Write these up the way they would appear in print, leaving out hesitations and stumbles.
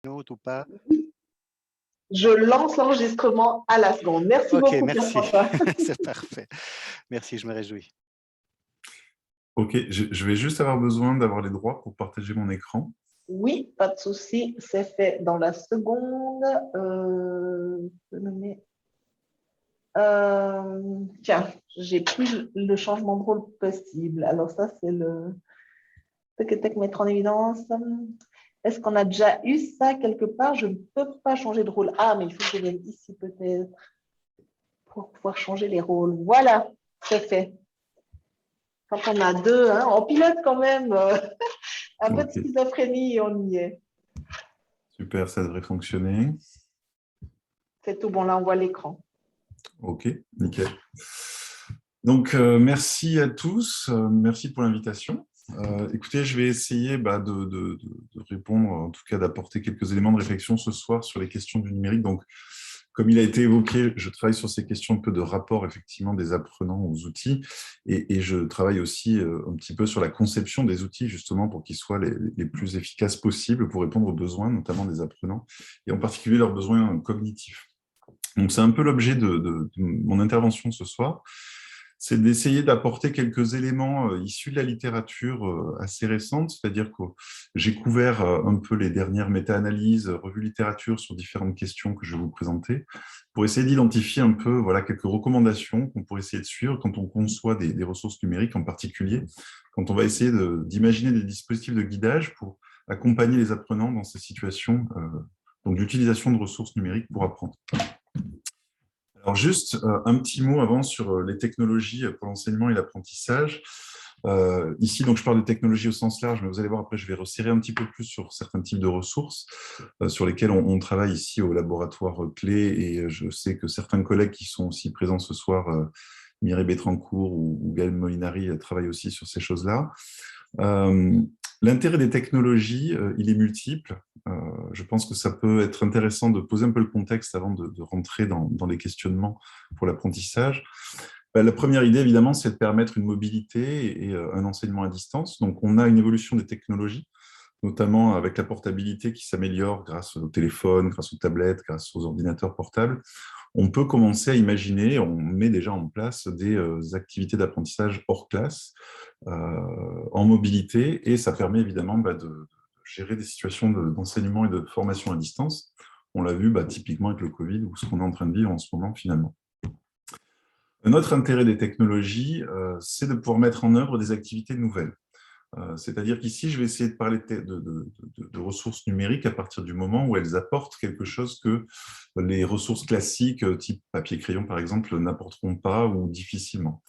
Note ou pas? Je lance l'enregistrement à la seconde. Merci Ok, beaucoup, merci. Pierre-François. C'est parfait. Merci, je me réjouis. Ok, je vais juste avoir besoin d'avoir les droits pour partager mon écran. Oui, pas de souci, c'est fait dans la seconde. Je me mets- tiens, j'ai plus le changement de rôle possible. Alors ça, c'est le tac, mettre en évidence. Est-ce qu'on a déjà eu ça quelque part? Je ne peux pas changer de rôle. Ah, mais il faut que je vienne ici peut-être pour pouvoir changer les rôles. Voilà, c'est fait. Quand on a deux, hein, on pilote quand même un peu de Ok, schizophrénie et on y est. super, ça devrait fonctionner. C'est tout bon, là, on voit l'écran. Ok, nickel. Donc, merci à tous. Merci pour l'invitation. Écoutez, je vais essayer de répondre, en tout cas d'apporter quelques éléments de réflexion ce soir sur les questions du numérique. Donc, comme il a été évoqué, je travaille sur ces questions un peu de rapport effectivement des apprenants aux outils et je travaille aussi un petit peu sur la conception des outils justement pour qu'ils soient les plus efficaces possibles pour répondre aux besoins, notamment des apprenants et en particulier leurs besoins cognitifs. Donc, c'est un peu l'objet de mon intervention ce soir, c'est d'essayer d'apporter quelques éléments issus de la littérature assez récente, c'est-à-dire que j'ai couvert un peu les dernières méta-analyses, revues littérature sur différentes questions que je vais vous présenter, pour essayer d'identifier un peu quelques recommandations qu'on pourrait essayer de suivre quand on conçoit des ressources numériques, en particulier quand on va essayer d'imaginer des dispositifs de guidage pour accompagner les apprenants dans ces situations donc d'utilisation de ressources numériques pour apprendre. Alors juste un petit mot avant sur les technologies pour l'enseignement et l'apprentissage. Ici, donc, je parle de technologies au sens large, mais vous allez voir, après, je vais resserrer un petit peu plus sur certains types de ressources sur lesquelles on travaille ici au laboratoire Clé, et je sais que certains collègues qui sont aussi présents ce soir, Mireille Bétrancourt ou Gaël Molinari, travaillent aussi sur ces choses-là. L'intérêt des technologies, il est multiple. Je pense que ça peut être intéressant de poser un peu le contexte avant de rentrer dans les questionnements pour l'apprentissage. La première idée, évidemment, c'est de permettre une mobilité et un enseignement à distance. Donc, on a une évolution des technologies, notamment avec la portabilité qui s'améliore grâce au téléphone, grâce aux tablettes, grâce aux ordinateurs portables. On peut commencer à imaginer, on met déjà en place des activités d'apprentissage hors classe, en mobilité, et ça permet évidemment de gérer des situations d'enseignement et de formation à distance. On l'a vu typiquement avec le Covid, ou ce qu'on est en train de vivre en ce moment finalement. Un autre intérêt des technologies, c'est de pouvoir mettre en œuvre des activités nouvelles. C'est-à-dire qu'ici, je vais essayer de parler de ressources numériques à partir du moment où elles apportent quelque chose que les ressources classiques, type papier-crayon par exemple, n'apporteront pas ou difficilement.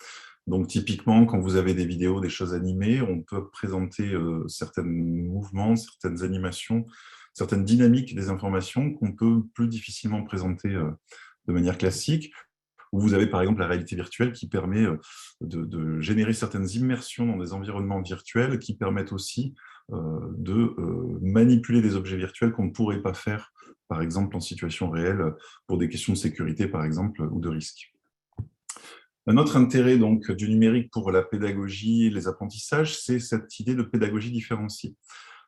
Donc typiquement, quand vous avez des vidéos, des choses animées, on peut présenter certains mouvements, certaines animations, certaines dynamiques des informations qu'on peut plus difficilement présenter de manière classique. Où vous avez par exemple la réalité virtuelle qui permet de générer certaines immersions dans des environnements virtuels qui permettent aussi de manipuler des objets virtuels qu'on ne pourrait pas faire, par exemple en situation réelle, pour des questions de sécurité par exemple, ou de risque. Un autre intérêt donc du numérique pour la pédagogie et les apprentissages, c'est cette idée de pédagogie différenciée.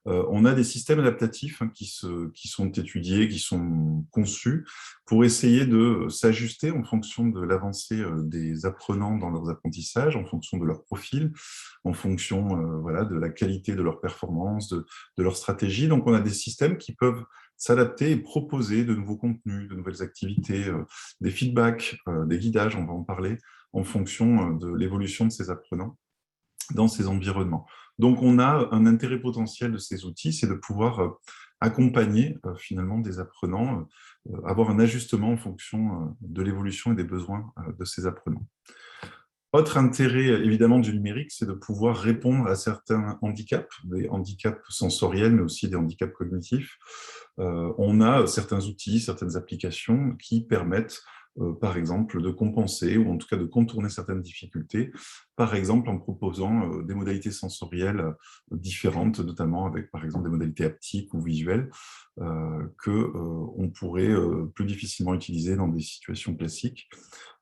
On a des systèmes adaptatifs qui sont étudiés, qui sont conçus pour essayer de s'ajuster en fonction de l'avancée des apprenants dans leurs apprentissages, en fonction de leur profil, en fonction de la qualité de leur performance, de leur stratégie. Donc on a des systèmes qui peuvent s'adapter et proposer de nouveaux contenus, de nouvelles activités, des feedbacks, des guidages, on va en parler, en fonction de l'évolution de ces apprenants dans ces environnements. Donc, on a un intérêt potentiel de ces outils, c'est de pouvoir accompagner finalement des apprenants, avoir un ajustement en fonction de l'évolution et des besoins de ces apprenants. Autre intérêt évidemment du numérique, c'est de pouvoir répondre à certains handicaps, des handicaps sensoriels, mais aussi des handicaps cognitifs. On a certains outils, certaines applications qui permettent par exemple, de compenser ou en tout cas de contourner certaines difficultés, par exemple en proposant des modalités sensorielles différentes, notamment avec par exemple des modalités haptiques ou visuelles, qu'on pourrait plus difficilement utiliser dans des situations classiques.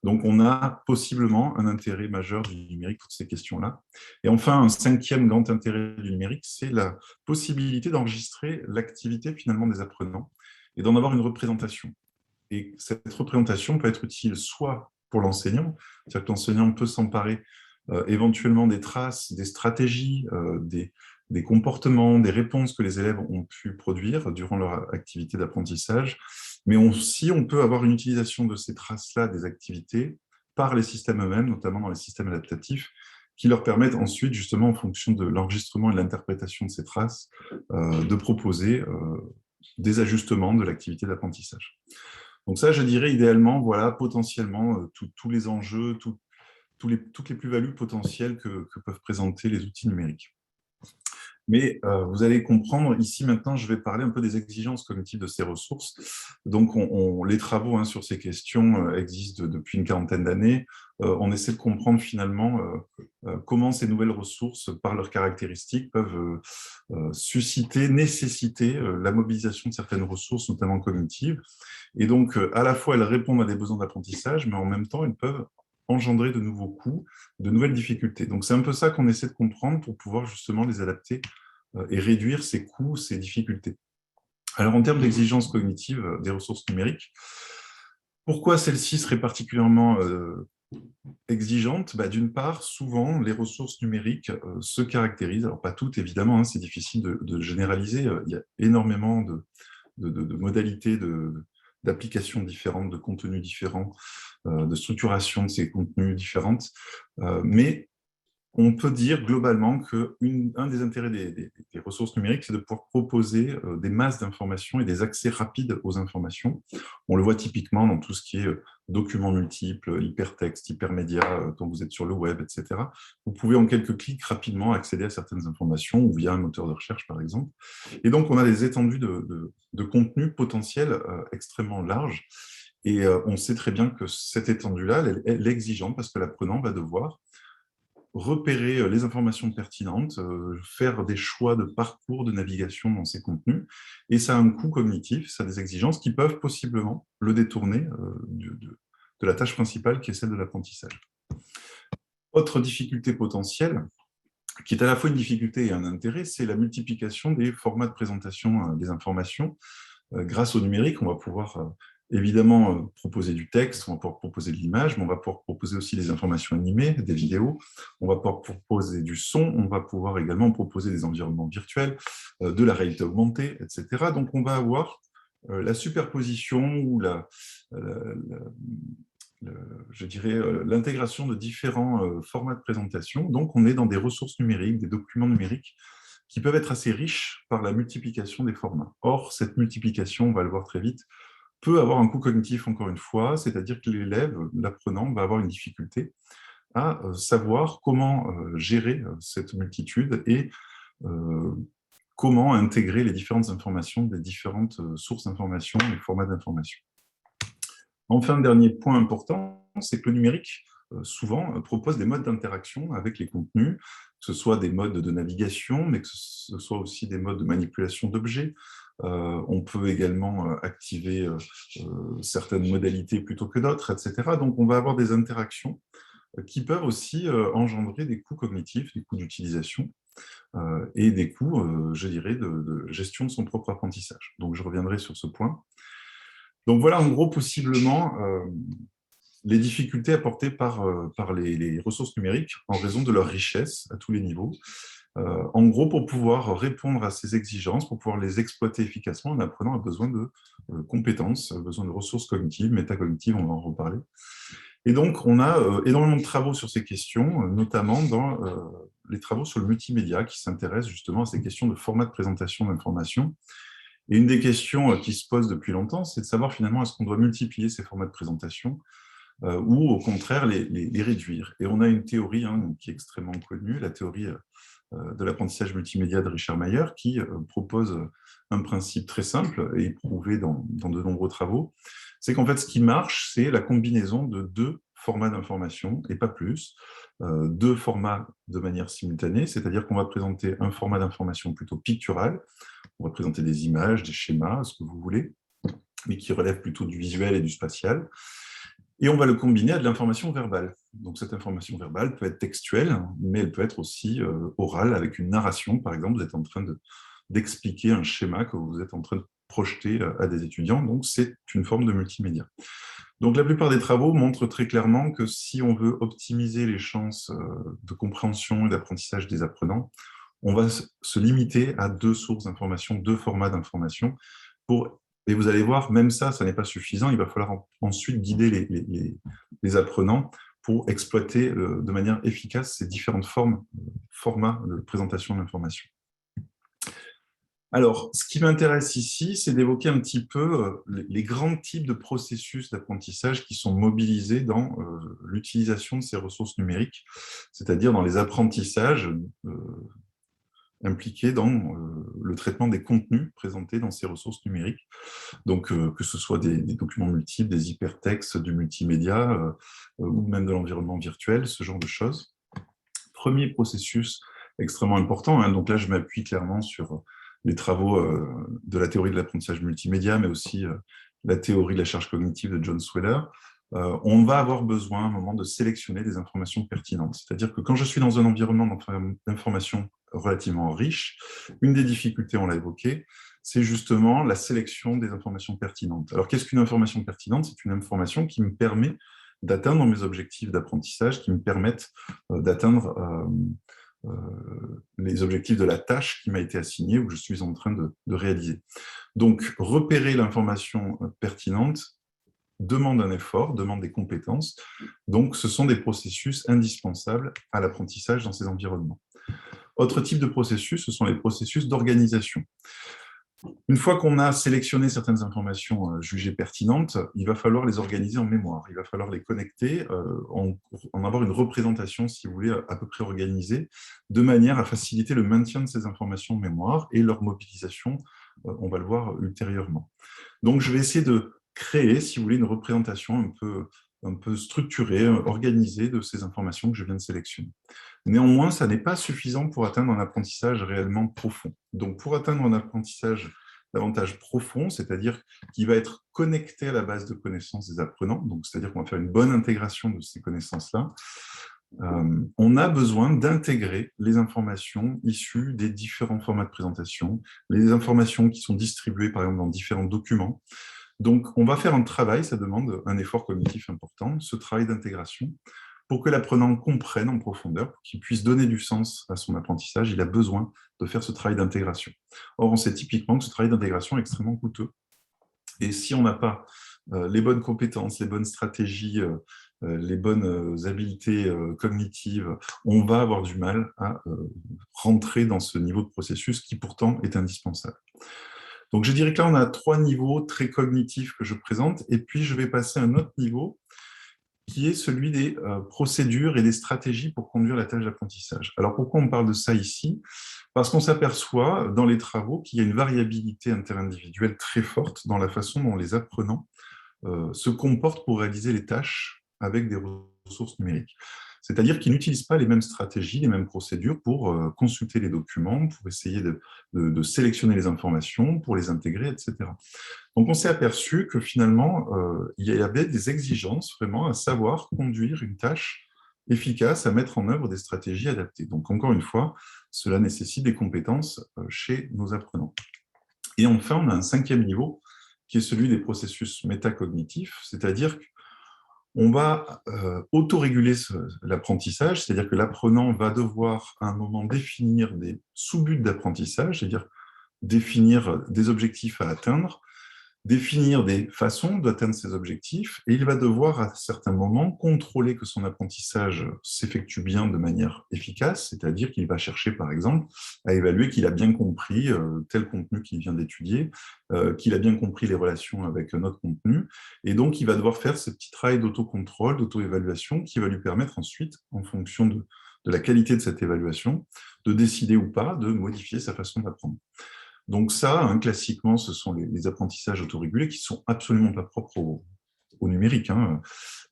Donc, on a possiblement un intérêt majeur du numérique pour ces questions-là. Et enfin, un cinquième grand intérêt du numérique, c'est la possibilité d'enregistrer l'activité finalement des apprenants et d'en avoir une représentation. Et cette représentation peut être utile soit pour l'enseignant, c'est-à-dire que l'enseignant peut s'emparer éventuellement des traces, des stratégies, des comportements, des réponses que les élèves ont pu produire durant leur activité d'apprentissage, mais aussi on peut avoir une utilisation de ces traces-là, des activités, par les systèmes eux-mêmes, notamment dans les systèmes adaptatifs, qui leur permettent ensuite, justement, en fonction de l'enregistrement et de l'interprétation de ces traces, de proposer des ajustements de l'activité d'apprentissage. Donc ça, je dirais idéalement, voilà, potentiellement, tous les enjeux, toutes les plus-values potentielles que peuvent présenter les outils numériques. Mais vous allez comprendre, ici maintenant, je vais parler un peu des exigences cognitives de ces ressources. Donc, les travaux sur ces questions existent depuis une quarantaine d'années. On essaie de comprendre finalement comment ces nouvelles ressources, par leurs caractéristiques, peuvent susciter, nécessiter la mobilisation de certaines ressources, notamment cognitives. Et donc, à la fois, elles répondent à des besoins d'apprentissage, mais en même temps, elles peuvent engendrer de nouveaux coûts, de nouvelles difficultés. Donc, c'est un peu ça qu'on essaie de comprendre pour pouvoir justement les adapter et réduire ces coûts, ces difficultés. Alors, en termes d'exigences cognitives des ressources numériques, pourquoi celles-ci seraient particulièrement exigeantes? D'une part, souvent, les ressources numériques se caractérisent, alors pas toutes évidemment, c'est difficile de généraliser, il y a énormément de modalités d'applications différentes, de contenus différents, de structuration de ces contenus différentes, mais on peut dire globalement qu'un des intérêts des ressources numériques, c'est de pouvoir proposer des masses d'informations et des accès rapides aux informations. On le voit typiquement dans tout ce qui est documents multiples, hypertextes, hypermédias, quand vous êtes sur le web, etc. Vous pouvez en quelques clics rapidement accéder à certaines informations ou via un moteur de recherche, par exemple. Et donc, on a des étendues de contenus potentiels extrêmement larges. Et on sait très bien que cette étendue-là, elle est exigeante parce que l'apprenant va devoir repérer les informations pertinentes, faire des choix de parcours de navigation dans ces contenus, et ça a un coût cognitif, ça a des exigences qui peuvent possiblement le détourner de la tâche principale qui est celle de l'apprentissage. Autre difficulté potentielle, qui est à la fois une difficulté et un intérêt, c'est la multiplication des formats de présentation des informations. Grâce au numérique, on va pouvoir évidemment proposer du texte, on va pouvoir proposer de l'image, mais on va pouvoir proposer aussi des informations animées, des vidéos, on va pouvoir proposer du son, on va pouvoir également proposer des environnements virtuels, de la réalité augmentée, etc. Donc on va avoir la superposition ou je dirais l'intégration de différents formats de présentation. Donc on est dans des ressources numériques, des documents numériques qui peuvent être assez riches par la multiplication des formats. Or, cette multiplication, on va le voir très vite, peut avoir un coût cognitif, encore une fois, c'est-à-dire que l'élève, l'apprenant, va avoir une difficulté à savoir comment gérer cette multitude et comment intégrer les différentes informations des différentes sources d'informations et formats d'information. Enfin, dernier point important, c'est que le numérique, souvent, propose des modes d'interaction avec les contenus, que ce soit des modes de navigation, mais que ce soit aussi des modes de manipulation d'objets. On peut également activer certaines modalités plutôt que d'autres, etc. Donc, on va avoir des interactions qui peuvent aussi engendrer des coûts cognitifs, des coûts d'utilisation et des coûts, je dirais, de gestion de son propre apprentissage. Donc, je reviendrai sur ce point. Donc, voilà, en gros, possiblement, les difficultés apportées par les ressources numériques en raison de leur richesse à tous les niveaux. En gros, pour pouvoir répondre à ces exigences, pour pouvoir les exploiter efficacement, un apprenant a besoin de compétences, a besoin de ressources cognitives, métacognitives, on va en reparler. Et donc, on a énormément de travaux sur ces questions, notamment dans les travaux sur le multimédia qui s'intéressent justement à ces questions de format de présentation d'informations. Et une des questions qui se pose depuis longtemps, c'est de savoir finalement est-ce qu'on doit multiplier ces formats de présentation ou au contraire les réduire. Et on a une théorie qui est extrêmement connue, la théorie de l'apprentissage multimédia de Richard Mayer, qui propose un principe très simple et éprouvé dans de nombreux travaux. C'est qu'en fait, ce qui marche, c'est la combinaison de deux formats d'information et pas plus, 2 formats de manière simultanée, c'est-à-dire qu'on va présenter un format d'information plutôt pictural, on va présenter des images, des schémas, ce que vous voulez, mais qui relève plutôt du visuel et du spatial. Et on va le combiner à de l'information verbale. Donc cette information verbale peut être textuelle, mais elle peut être aussi orale, avec une narration. Par exemple, vous êtes en train d'expliquer un schéma que vous êtes en train de projeter à des étudiants. Donc c'est une forme de multimédia. Donc la plupart des travaux montrent très clairement que si on veut optimiser les chances de compréhension et d'apprentissage des apprenants, on va se limiter à 2 sources d'information, 2 formats d'information et vous allez voir, même ça n'est pas suffisant. Il va falloir ensuite guider les apprenants pour exploiter de manière efficace ces différentes formats de présentation de l'information. Alors, ce qui m'intéresse ici, c'est d'évoquer un petit peu les grands types de processus d'apprentissage qui sont mobilisés dans l'utilisation de ces ressources numériques, c'est-à-dire dans les apprentissages impliqués dans le traitement des contenus présentés dans ces ressources numériques. Donc, que ce soit des documents multiples, des hypertextes, du multimédia, ou même de l'environnement virtuel, ce genre de choses. Premier processus extrêmement important, hein, donc là je m'appuie clairement sur les travaux de la théorie de l'apprentissage multimédia, mais aussi la théorie de la charge cognitive de John Sweller. On va avoir besoin à un moment de sélectionner des informations pertinentes. C'est-à-dire que quand je suis dans un environnement d'information relativement riche, une des difficultés, on l'a évoqué, c'est justement la sélection des informations pertinentes. Alors qu'est-ce qu'une information pertinente? C'est une information qui me permet d'atteindre mes objectifs d'apprentissage, qui me permettent d'atteindre les objectifs de la tâche qui m'a été assignée ou que je suis en train de réaliser. Donc, repérer l'information pertinente demande un effort, demande des compétences. Donc, ce sont des processus indispensables à l'apprentissage dans ces environnements. Autre type de processus, ce sont les processus d'organisation. Une fois qu'on a sélectionné certaines informations jugées pertinentes, il va falloir les organiser en mémoire. Il va falloir les connecter, en avoir une représentation, si vous voulez, à peu près organisée, de manière à faciliter le maintien de ces informations en mémoire et leur mobilisation, on va le voir ultérieurement. Donc, je vais essayer de créer, si vous voulez, une représentation un peu structurée, organisée de ces informations que je viens de sélectionner. Néanmoins, ça n'est pas suffisant pour atteindre un apprentissage réellement profond. Donc, pour atteindre un apprentissage davantage profond, c'est-à-dire qui va être connecté à la base de connaissances des apprenants, donc c'est-à-dire qu'on va faire une bonne intégration de ces connaissances-là, on a besoin d'intégrer les informations issues des différents formats de présentation, les informations qui sont distribuées, par exemple, dans différents documents. Donc, on va faire un travail, ça demande un effort cognitif important, ce travail d'intégration. Pour que l'apprenant comprenne en profondeur, pour qu'il puisse donner du sens à son apprentissage, il a besoin de faire ce travail d'intégration. Or, on sait typiquement que ce travail d'intégration est extrêmement coûteux. Et si on n'a pas les bonnes compétences, les bonnes stratégies, les bonnes habiletés cognitives, on va avoir du mal à rentrer dans ce niveau de processus qui pourtant est indispensable. Donc, je dirais que là, on a 3 niveaux très cognitifs que je présente, et puis je vais passer à un autre niveau qui est celui des procédures et des stratégies pour conduire la tâche d'apprentissage. Alors, pourquoi on parle de ça ici? Parce qu'on s'aperçoit dans les travaux qu'il y a une variabilité interindividuelle très forte dans la façon dont les apprenants se comportent pour réaliser les tâches avec des ressources numériques. C'est-à-dire qu'ils n'utilisent pas les mêmes stratégies, les mêmes procédures pour consulter les documents, pour essayer de sélectionner les informations, pour les intégrer, etc. Donc, on s'est aperçu que finalement, il y avait des exigences vraiment à savoir conduire une tâche efficace, à mettre en œuvre des stratégies adaptées. Donc, encore une fois, cela nécessite des compétences chez nos apprenants. Et enfin, on a un 5e niveau, qui est celui des processus métacognitifs, c'est-à-dire qu'on va autoréguler l'apprentissage, c'est-à-dire que l'apprenant va devoir à un moment définir des sous-buts d'apprentissage, c'est-à-dire définir des objectifs à atteindre, définir des façons d'atteindre ces objectifs, et il va devoir à certains moments contrôler que son apprentissage s'effectue bien de manière efficace, c'est-à-dire qu'il va chercher par exemple à évaluer qu'il a bien compris tel contenu qu'il vient d'étudier, qu'il a bien compris les relations avec un autre contenu, et donc il va devoir faire ce petit travail d'autocontrôle, d'auto-évaluation qui va lui permettre ensuite, en fonction de la qualité de cette évaluation, de décider ou pas de modifier sa façon d'apprendre. Donc ça, hein, classiquement, ce sont les apprentissages autorégulés qui ne sont absolument pas propres au numérique, hein,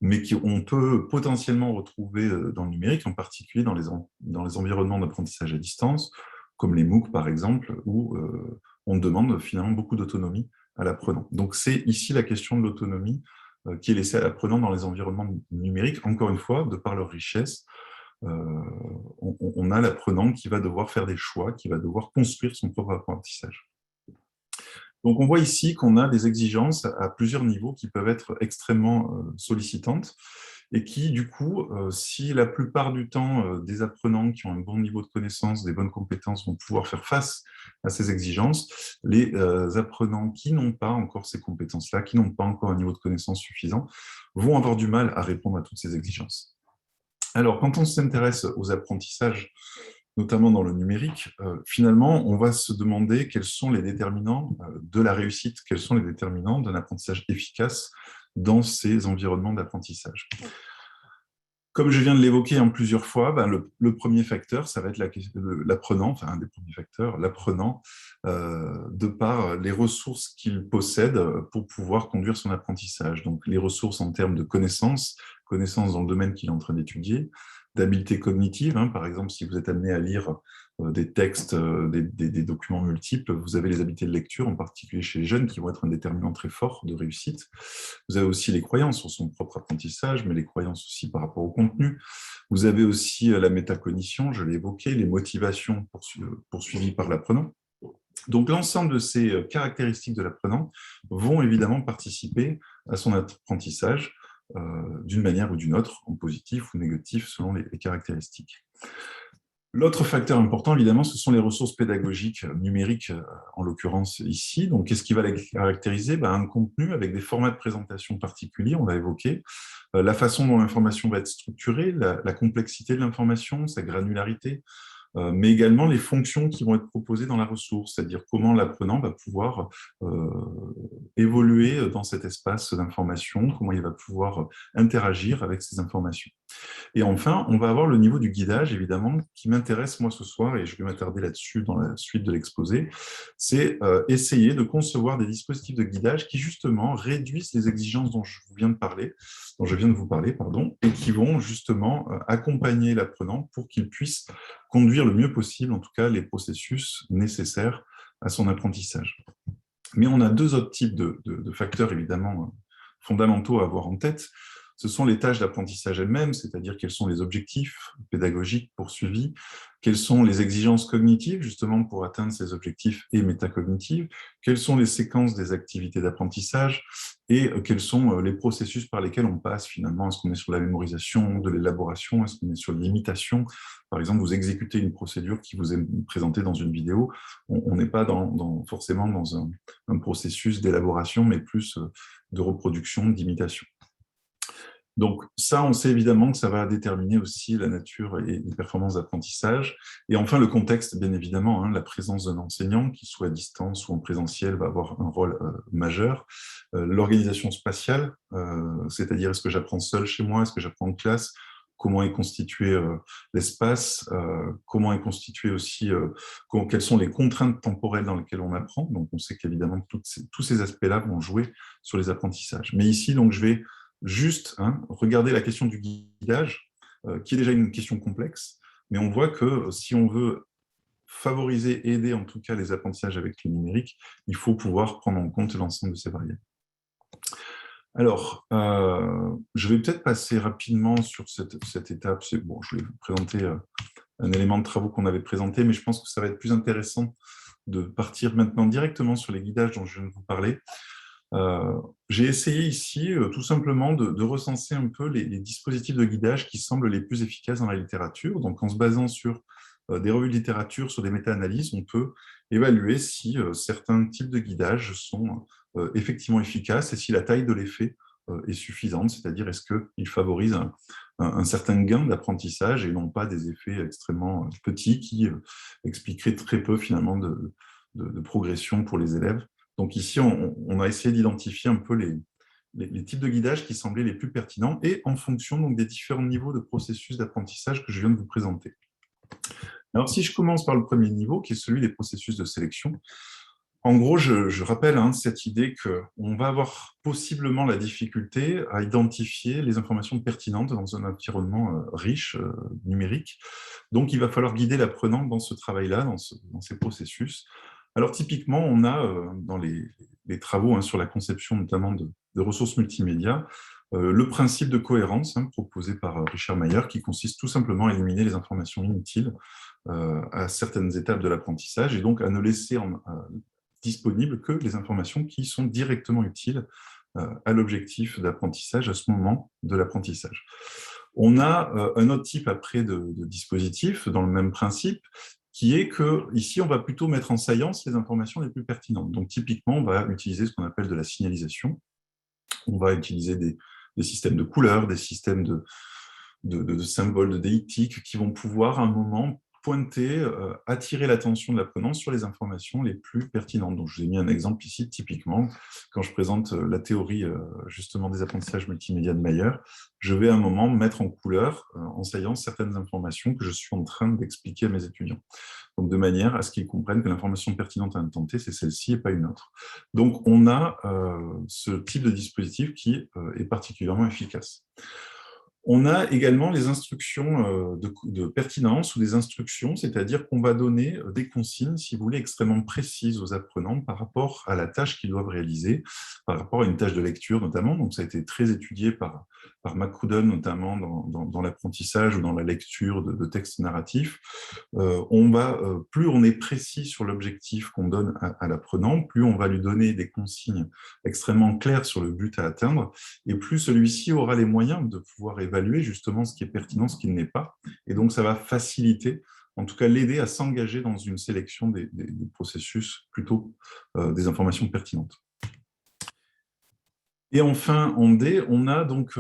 mais qu'on peut potentiellement retrouver dans le numérique, en particulier dans les environnements d'apprentissage à distance, comme les MOOC par exemple, où on demande finalement beaucoup d'autonomie à l'apprenant. Donc c'est ici la question de l'autonomie qui est laissée à l'apprenant dans les environnements numériques, encore une fois, de par leur richesse. On a l'apprenant qui va devoir faire des choix, qui va devoir construire son propre apprentissage. Donc on voit ici qu'on a des exigences à plusieurs niveaux qui peuvent être extrêmement sollicitantes et qui, du coup, si la plupart du temps, des apprenants qui ont un bon niveau de connaissance, des bonnes compétences vont pouvoir faire face à ces exigences, les apprenants qui n'ont pas encore ces compétences-là, qui n'ont pas encore un niveau de connaissance suffisant, vont avoir du mal à répondre à toutes ces exigences. Alors, quand on s'intéresse aux apprentissages, notamment dans le numérique, finalement, on va se demander quels sont les déterminants de la réussite, quels sont les déterminants d'un apprentissage efficace dans ces environnements d'apprentissage. Comme je viens de l'évoquer en plusieurs fois, le premier facteur, ça va être l'apprenant, enfin un des premiers facteurs, l'apprenant, de par les ressources qu'il possède pour pouvoir conduire son apprentissage. Donc les ressources en termes de connaissances dans le domaine qu'il est en train d'étudier, d'habileté cognitive, hein, par exemple, si vous êtes amené à lire des textes, des documents multiples, vous avez les habiletés de lecture, en particulier chez les jeunes, qui vont être un déterminant très fort de réussite. Vous avez aussi les croyances sur son propre apprentissage, mais les croyances aussi par rapport au contenu. Vous avez aussi la métacognition, je l'ai évoqué, les motivations poursuivies par l'apprenant. Donc l'ensemble de ces caractéristiques de l'apprenant vont évidemment participer à son apprentissage d'une manière ou d'une autre, en positif ou négatif, selon les caractéristiques. L'autre facteur important, évidemment, ce sont les ressources pédagogiques numériques, en l'occurrence ici. Donc, qu'est-ce qui va les caractériser? Un contenu avec des formats de présentation particuliers, on l'a évoqué, la façon dont l'information va être structurée, la complexité de l'information, sa granularité, mais également les fonctions qui vont être proposées dans la ressource, c'est-à-dire comment l'apprenant va pouvoir évoluer dans cet espace d'information, comment il va pouvoir interagir avec ces informations. Et enfin, on va avoir le niveau du guidage, évidemment, qui m'intéresse moi ce soir, et je vais m'attarder là-dessus dans la suite de l'exposé, c'est essayer de concevoir des dispositifs de guidage qui justement réduisent les exigences dont je viens de vous parler, et qui vont justement accompagner l'apprenant pour qu'il puisse conduire le mieux possible, en tout cas, les processus nécessaires à son apprentissage. Mais on a deux autres types de facteurs, évidemment, fondamentaux à avoir en tête. Ce sont les tâches d'apprentissage elles-mêmes, c'est-à-dire quels sont les objectifs pédagogiques poursuivis, quelles sont les exigences cognitives, justement, pour atteindre ces objectifs et métacognitives, quelles sont les séquences des activités d'apprentissage et quels sont les processus par lesquels on passe finalement. Est-ce qu'on est sur la mémorisation, de l'élaboration, est-ce qu'on est sur l'imitation? Par exemple, vous exécutez une procédure qui vous est présentée dans une vidéo, on n'est pas forcément dans un processus d'élaboration, mais plus de reproduction, d'imitation. Donc ça, on sait évidemment que ça va déterminer aussi la nature et les performances d'apprentissage. Et enfin, le contexte, bien évidemment, hein, la présence d'un enseignant, qui soit à distance ou en présentiel, va avoir un rôle majeur. L'organisation spatiale, c'est-à-dire est-ce que j'apprends seul chez moi, est-ce que j'apprends en classe, comment est constitué l'espace, comment est constitué aussi, quelles sont les contraintes temporelles dans lesquelles on apprend. Donc on sait qu'évidemment, tous ces aspects-là vont jouer sur les apprentissages. Mais ici, donc, je vais juste regarder la question du guidage, qui est déjà une question complexe, mais on voit que si on veut favoriser, aider en tout cas les apprentissages avec le numérique, il faut pouvoir prendre en compte l'ensemble de ces variables. Alors, je vais peut-être passer rapidement sur cette étape. Bon, je vais vous présenter un élément de travaux qu'on avait présenté, mais je pense que ça va être plus intéressant de partir maintenant directement sur les guidages dont je viens de vous parler. J'ai essayé ici tout simplement de recenser un peu les dispositifs de guidage qui semblent les plus efficaces dans la littérature. Donc en se basant sur des revues de littérature, sur des méta-analyses, on peut évaluer si certains types de guidage sont effectivement efficaces et si la taille de l'effet est suffisante, c'est-à-dire est-ce qu'ils favorisent un certain gain d'apprentissage et non pas des effets extrêmement petits qui expliqueraient très peu finalement de progression pour les élèves. Donc ici, on a essayé d'identifier un peu les types de guidage qui semblaient les plus pertinents et en fonction donc, des différents niveaux de processus d'apprentissage que je viens de vous présenter. Alors si je commence par le premier niveau, qui est celui des processus de sélection, En gros, je rappelle cette idée qu'on va avoir possiblement la difficulté à identifier les informations pertinentes dans un environnement riche, numérique. Donc, il va falloir guider l'apprenant dans ce travail-là, dans ces processus. Alors, typiquement, on a dans les travaux sur la conception notamment de ressources multimédia, le principe de cohérence proposé par Richard Mayer, qui consiste tout simplement à éliminer les informations inutiles à certaines étapes de l'apprentissage et donc à ne laisser disponibles que les informations qui sont directement utiles à l'objectif d'apprentissage à ce moment de l'apprentissage. On a un autre type après de dispositif dans le même principe, qui est que ici on va plutôt mettre en saillance les informations les plus pertinentes. Donc typiquement, on va utiliser ce qu'on appelle de la signalisation. On va utiliser des systèmes de couleurs, des systèmes de symboles, de déictiques qui vont pouvoir à un moment pointer, attirer l'attention de l'apprenant sur les informations les plus pertinentes. Donc, je vous ai mis un exemple ici, typiquement, quand je présente la théorie justement des apprentissages multimédia de Mayer, je vais à un moment mettre en couleur, en saillant certaines informations que je suis en train d'expliquer à mes étudiants. Donc, de manière à ce qu'ils comprennent que l'information pertinente à un temps T, c'est celle-ci et pas une autre. Donc, on a ce type de dispositif qui est particulièrement efficace. On a également les instructions de pertinence ou des instructions, c'est-à-dire qu'on va donner des consignes, si vous voulez, extrêmement précises aux apprenants par rapport à la tâche qu'ils doivent réaliser, par rapport à une tâche de lecture notamment. Donc, ça a été très étudié par McCudden, notamment dans l'apprentissage ou dans la lecture de textes narratifs. Plus on est précis sur l'objectif qu'on donne à l'apprenant, plus on va lui donner des consignes extrêmement claires sur le but à atteindre, et plus celui-ci aura les moyens de pouvoir évaluer justement ce qui est pertinent, ce qui ne l'est pas. Et donc, ça va faciliter, en tout cas l'aider à s'engager dans une sélection des processus plutôt des informations pertinentes. Et enfin, en D, on a donc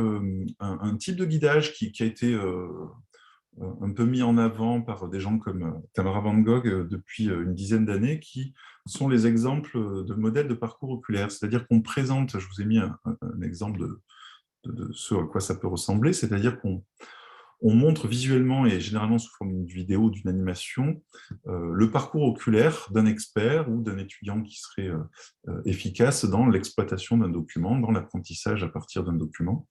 un type de guidage qui a été un peu mis en avant par des gens comme Tamara Van Gogh depuis une dizaine d'années, qui sont les exemples de modèles de parcours oculaire. C'est-à-dire qu'on présente, je vous ai mis un exemple de ce à quoi ça peut ressembler, c'est-à-dire qu'on montre visuellement et généralement sous forme d'une vidéo, d'une animation, le parcours oculaire d'un expert ou d'un étudiant qui serait efficace dans l'exploitation d'un document, dans l'apprentissage à partir d'un document.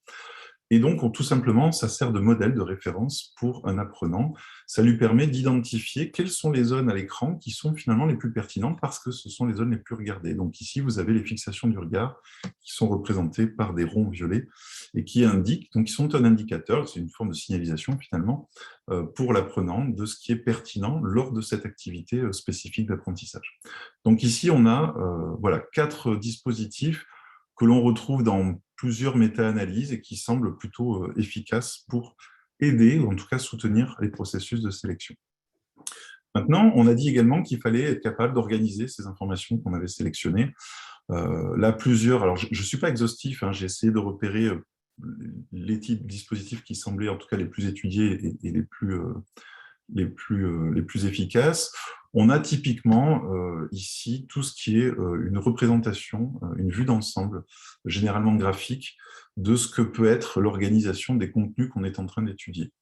Et donc, tout simplement, ça sert de modèle de référence pour un apprenant. Ça lui permet d'identifier quelles sont les zones à l'écran qui sont finalement les plus pertinentes parce que ce sont les zones les plus regardées. Donc ici, vous avez les fixations du regard qui sont représentées par des ronds violets et qui sont un indicateur, c'est une forme de signalisation finalement, pour l'apprenant de ce qui est pertinent lors de cette activité spécifique d'apprentissage. Donc ici, on a 4 dispositifs que l'on retrouve dans plusieurs méta-analyses et qui semblent plutôt efficaces pour aider, ou en tout cas soutenir les processus de sélection. Maintenant, on a dit également qu'il fallait être capable d'organiser ces informations qu'on avait sélectionnées. Là, alors je ne suis pas exhaustif, j'ai essayé de repérer les types de dispositifs qui semblaient en tout cas les plus étudiés et les plus efficaces. On a typiquement ici tout ce qui est une représentation, une vue d'ensemble, généralement graphique, de ce que peut être l'organisation des contenus qu'on est en train d'étudier.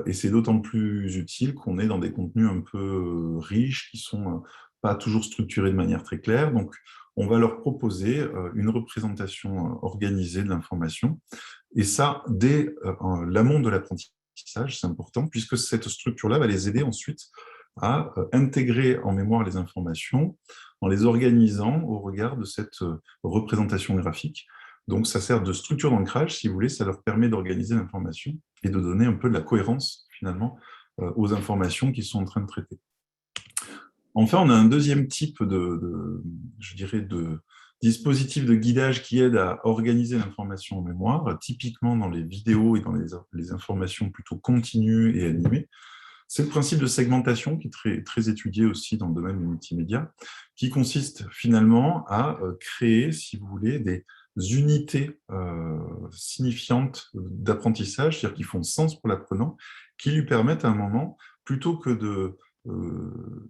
Et c'est d'autant plus utile qu'on est dans des contenus un peu riches, qui ne sont pas toujours structurés de manière très claire. Donc, on va leur proposer une représentation organisée de l'information. Et ça, dès l'amont de l'apprentissage, c'est important, puisque cette structure-là va les aider ensuite à intégrer en mémoire les informations en les organisant au regard de cette représentation graphique. Donc, ça sert de structure d'ancrage, si vous voulez, ça leur permet d'organiser l'information et de donner un peu de la cohérence, finalement, aux informations qu'ils sont en train de traiter. Enfin, on a un deuxième type de dispositif de guidage qui aide à organiser l'information en mémoire, typiquement dans les vidéos et dans les informations plutôt continues et animées. C'est le principe de segmentation qui est très, très étudié aussi dans le domaine du multimédia, qui consiste finalement à créer, si vous voulez, des unités signifiantes d'apprentissage, c'est-à-dire qui font sens pour l'apprenant, qui lui permettent à un moment, plutôt que de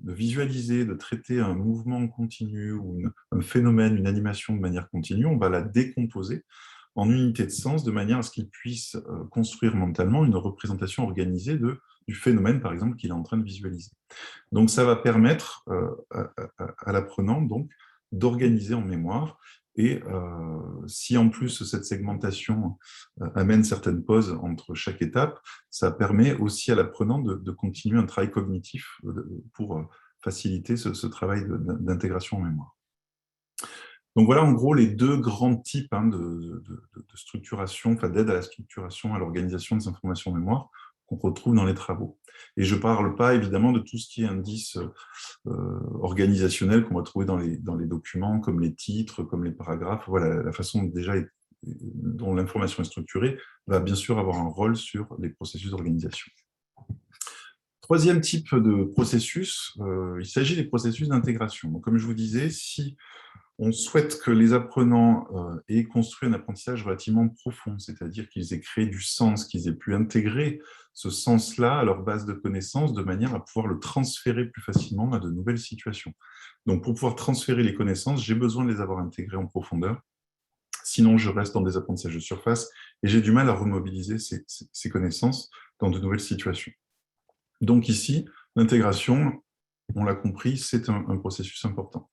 visualiser, de traiter un mouvement continu ou un phénomène, une animation de manière continue, on va la décomposer en unités de sens de manière à ce qu'il puisse construire mentalement une représentation organisée du phénomène, par exemple, qu'il est en train de visualiser. Donc, ça va permettre à l'apprenant donc d'organiser en mémoire. Et si en plus cette segmentation amène certaines pauses entre chaque étape, ça permet aussi à l'apprenant de continuer un travail cognitif pour faciliter ce travail d'intégration en mémoire. Donc voilà en gros les deux grands types de structuration, enfin d'aide à la structuration, à l'organisation des informations en mémoire qu'on retrouve dans les travaux. Et je ne parle pas évidemment de tout ce qui est indice organisationnel qu'on va trouver dans les documents, comme les titres, comme les paragraphes. Voilà, la façon déjà dont l'information est structurée va bien sûr avoir un rôle sur les processus d'organisation. Troisième type de processus, il s'agit des processus d'intégration. Comme je vous disais, si on souhaite que les apprenants aient construit un apprentissage relativement profond, c'est-à-dire qu'ils aient créé du sens, qu'ils aient pu intégrer ce sens-là à leur base de connaissances de manière à pouvoir le transférer plus facilement à de nouvelles situations. Donc, pour pouvoir transférer les connaissances, j'ai besoin de les avoir intégrées en profondeur. Sinon, je reste dans des apprentissages de surface et j'ai du mal à remobiliser ces connaissances dans de nouvelles situations. Donc ici, l'intégration, on l'a compris, c'est un processus important.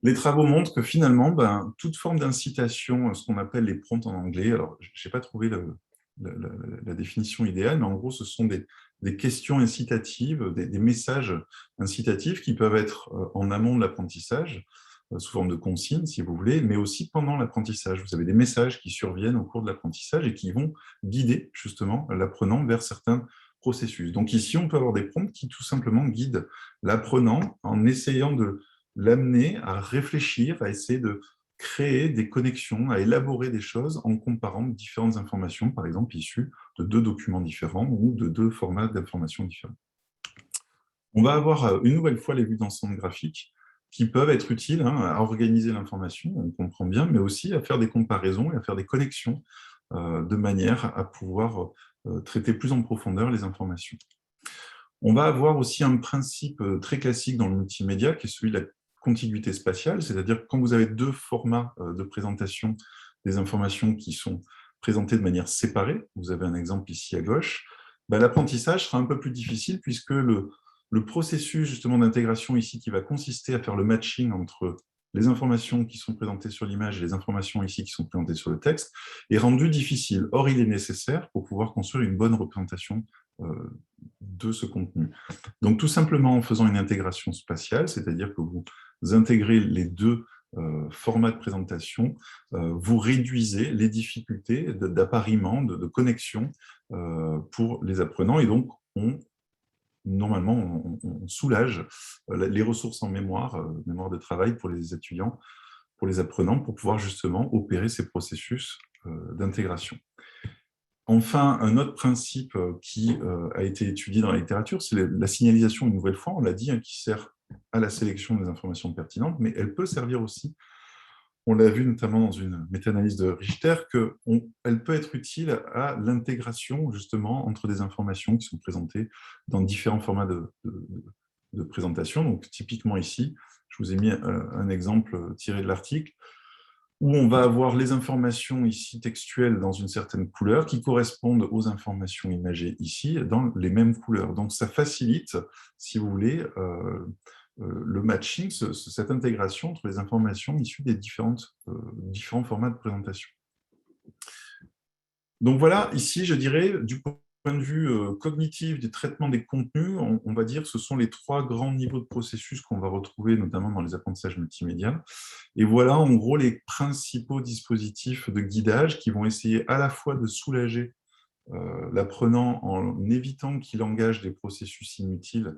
Les travaux montrent que finalement, toute forme d'incitation, ce qu'on appelle les prompts en anglais, alors je n'ai pas trouvé la définition idéale, mais en gros, ce sont des questions incitatives, des messages incitatifs qui peuvent être en amont de l'apprentissage, sous forme de consignes, si vous voulez, mais aussi pendant l'apprentissage. Vous avez des messages qui surviennent au cours de l'apprentissage et qui vont guider justement l'apprenant vers certains processus. Donc ici, on peut avoir des prompts qui tout simplement guident l'apprenant en essayant de l'amener à réfléchir, à essayer de créer des connexions, à élaborer des choses en comparant différentes informations, par exemple issues de deux documents différents ou de deux formats d'informations différents. On va avoir une nouvelle fois les vues d'ensemble graphiques qui peuvent être utiles à organiser l'information, on comprend bien, mais aussi à faire des comparaisons et à faire des connexions de manière à pouvoir traiter plus en profondeur les informations. On va avoir aussi un principe très classique dans le multimédia qui est celui de la contiguïté spatiale, c'est-à-dire que quand vous avez deux formats de présentation des informations qui sont présentées de manière séparée, vous avez un exemple ici à gauche, l'apprentissage sera un peu plus difficile puisque le processus justement d'intégration ici qui va consister à faire le matching entre les informations qui sont présentées sur l'image et les informations ici qui sont présentées sur le texte est rendu difficile. Or, il est nécessaire pour pouvoir construire une bonne représentation de ce contenu. Donc, tout simplement en faisant une intégration spatiale, c'est-à-dire que vous intégrez les deux formats de présentation, vous réduisez les difficultés d'appariement, de connexion pour les apprenants, et donc normalement, on soulage les ressources en mémoire de travail pour les étudiants, pour les apprenants, pour pouvoir justement opérer ces processus d'intégration. Enfin, un autre principe qui a été étudié dans la littérature, c'est la signalisation, une nouvelle fois, on l'a dit, qui sert à la sélection des informations pertinentes, mais elle peut servir aussi, on l'a vu notamment dans une méta-analyse de Richter, qu'elle peut être utile à l'intégration justement entre des informations qui sont présentées dans différents formats de présentation. Donc typiquement ici, je vous ai mis un exemple tiré de l'article, où on va avoir les informations ici textuelles dans une certaine couleur qui correspondent aux informations imagées ici dans les mêmes couleurs. Donc ça facilite, si vous voulez, le matching, cette intégration entre les informations issues des différents formats de présentation. Donc voilà, ici, je dirais, du point de vue cognitif du traitement des contenus, on va dire que ce sont les trois grands niveaux de processus qu'on va retrouver notamment dans les apprentissages multimédia. Et voilà en gros les principaux dispositifs de guidage qui vont essayer à la fois de soulager l'apprenant en évitant qu'il engage des processus inutiles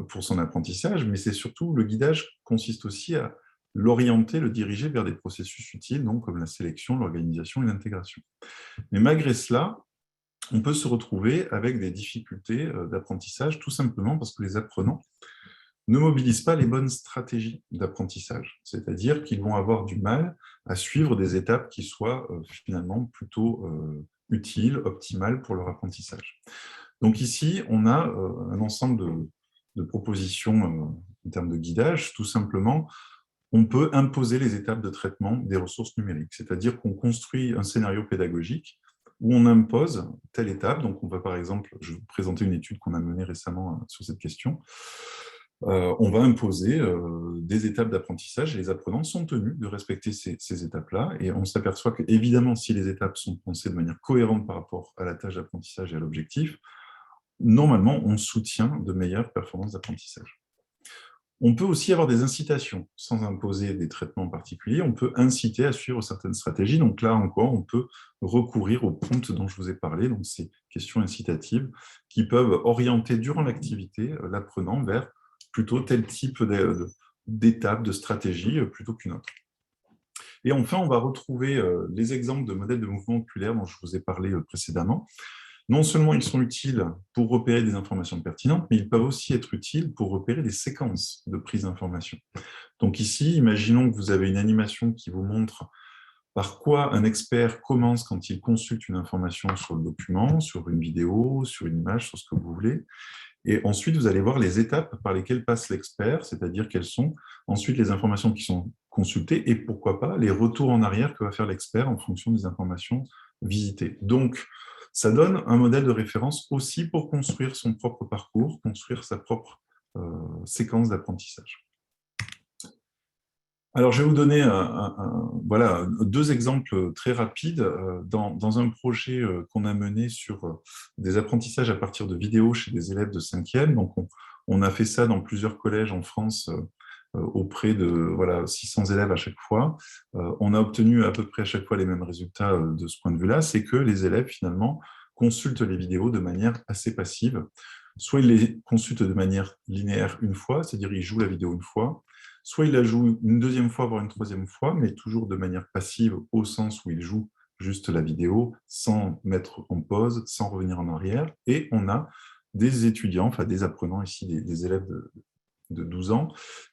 pour son apprentissage, mais c'est surtout, le guidage consiste aussi à l'orienter, le diriger vers des processus utiles, donc comme la sélection, l'organisation et l'intégration. Mais malgré cela, on peut se retrouver avec des difficultés d'apprentissage, tout simplement parce que les apprenants ne mobilisent pas les bonnes stratégies d'apprentissage. C'est-à-dire qu'ils vont avoir du mal à suivre des étapes qui soient finalement plutôt utiles, optimales pour leur apprentissage. Donc ici, on a un ensemble de propositions en termes de guidage. Tout simplement, on peut imposer les étapes de traitement des ressources numériques. C'est-à-dire qu'on construit un scénario pédagogique où on impose telle étape. Donc on va par exemple, je vais vous présenter une étude qu'on a menée récemment sur cette question. on va imposer des étapes d'apprentissage et les apprenants sont tenus de respecter ces étapes-là. Et on s'aperçoit que, évidemment, si les étapes sont pensées de manière cohérente par rapport à la tâche d'apprentissage et à l'objectif, normalement, on soutient de meilleures performances d'apprentissage. On peut aussi avoir des incitations, sans imposer des traitements particuliers. On peut inciter à suivre certaines stratégies. Donc là encore, on peut recourir aux prompts dont je vous ai parlé, donc ces questions incitatives, qui peuvent orienter durant l'activité l'apprenant vers plutôt tel type d'étape, de stratégie, plutôt qu'une autre. Et enfin, on va retrouver les exemples de modèles de mouvement oculaire dont je vous ai parlé précédemment. Non seulement ils sont utiles pour repérer des informations pertinentes, mais ils peuvent aussi être utiles pour repérer des séquences de prise d'informations. Donc ici, imaginons que vous avez une animation qui vous montre par quoi un expert commence quand il consulte une information sur le document, sur une vidéo, sur une image, sur ce que vous voulez. Et ensuite, vous allez voir les étapes par lesquelles passe l'expert, c'est-à-dire quelles sont ensuite les informations qui sont consultées et pourquoi pas les retours en arrière que va faire l'expert en fonction des informations visitées. Donc, ça donne un modèle de référence aussi pour construire son propre parcours, construire sa propre séquence d'apprentissage. Alors, je vais vous donner voilà, 2 exemples très rapides. Dans un projet qu'on a mené sur des apprentissages à partir de vidéos chez des élèves de 5e, donc on a fait ça dans plusieurs collèges en France auprès de voilà, 600 élèves à chaque fois. On a obtenu à peu près à chaque fois les mêmes résultats de ce point de vue-là, c'est que les élèves, finalement, consultent les vidéos de manière assez passive. Soit ils les consultent de manière linéaire une fois, c'est-à-dire ils jouent la vidéo une fois, soit ils la jouent une deuxième fois, voire une troisième fois, mais toujours de manière passive, au sens où ils jouent juste la vidéo, sans mettre en pause, sans revenir en arrière. Et on a des étudiants, enfin des apprenants ici, des élèves de 12 ans,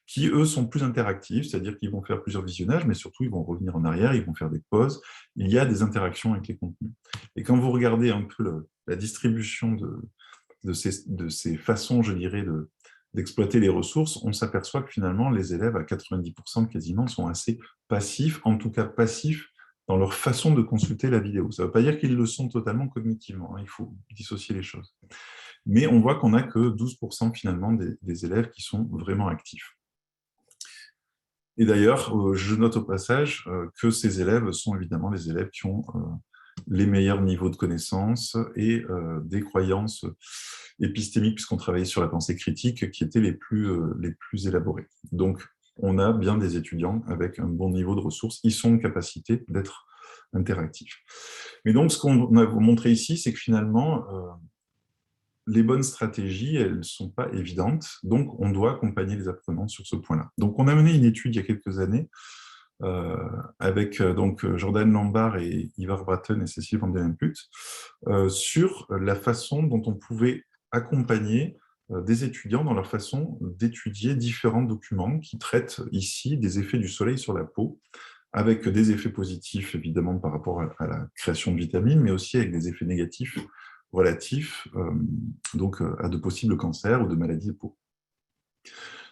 qui, eux, sont plus interactifs, c'est-à-dire qu'ils vont faire plusieurs visionnages, mais surtout, ils vont revenir en arrière, ils vont faire des pauses. Il y a des interactions avec les contenus. Et quand vous regardez un peu la distribution de ces façons, je dirais, d'exploiter les ressources, on s'aperçoit que finalement, les élèves, à 90% quasiment, sont assez passifs, en tout cas passifs dans leur façon de consulter la vidéo. Ça ne veut pas dire qu'ils le sont totalement cognitivement, hein, il faut dissocier les choses. Mais on voit qu'on n'a que 12% finalement des élèves qui sont vraiment actifs. Et d'ailleurs, je note au passage que ces élèves sont évidemment les élèves qui ont les meilleurs niveaux de connaissances et des croyances épistémiques, puisqu'on travaillait sur la pensée critique, qui étaient les plus élaborées. Donc, on a bien des étudiants avec un bon niveau de ressources, ils sont en capacité d'être interactifs. Mais donc, ce qu'on a montré ici, c'est que finalement, les bonnes stratégies, elles ne sont pas évidentes, donc on doit accompagner les apprenants sur ce point-là. Donc, on a mené une étude il y a quelques années avec donc Jordan Lombard et Ivar Bratten et Cécile van den Put sur la façon dont on pouvait accompagner des étudiants dans leur façon d'étudier différents documents qui traitent ici des effets du soleil sur la peau, avec des effets positifs évidemment par rapport à la création de vitamines, mais aussi avec des effets négatifs relatifs donc à de possibles cancers ou de maladies de peau.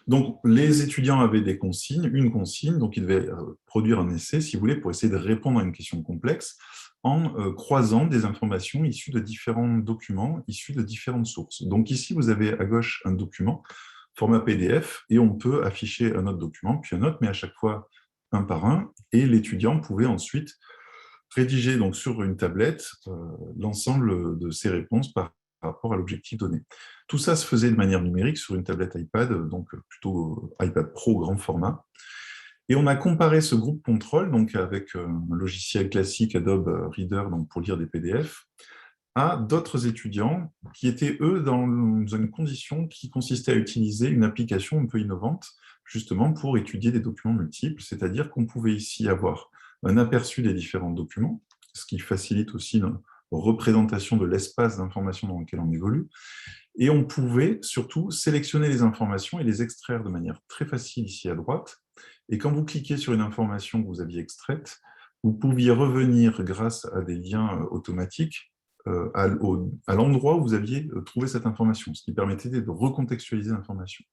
Donc, les étudiants avaient des consignes, une consigne, donc ils devaient produire un essai, si vous voulez, pour essayer de répondre à une question complexe en croisant des informations issues de différents documents, issues de différentes sources. Donc ici, vous avez à gauche un document, format PDF, et on peut afficher un autre document, puis un autre, mais à chaque fois un par un, et l'étudiant pouvait ensuite rédiger donc, sur une tablette l'ensemble de ces réponses par rapport à l'objectif donné. Tout ça se faisait de manière numérique sur une tablette iPad, donc plutôt iPad Pro grand format. Et on a comparé ce groupe contrôle, donc avec un logiciel classique Adobe Reader donc pour lire des PDF, à d'autres étudiants qui étaient, eux, dans une condition qui consistait à utiliser une application un peu innovante, justement pour étudier des documents multiples, c'est-à-dire qu'on pouvait ici avoir un aperçu des différents documents, ce qui facilite aussi une représentation de l'espace d'information dans lequel on évolue, et on pouvait surtout sélectionner les informations et les extraire de manière très facile ici à droite, et quand vous cliquez sur une information que vous aviez extraite, vous pouviez revenir grâce à des liens automatiques à l'endroit où vous aviez trouvé cette information, ce qui permettait de recontextualiser l'information.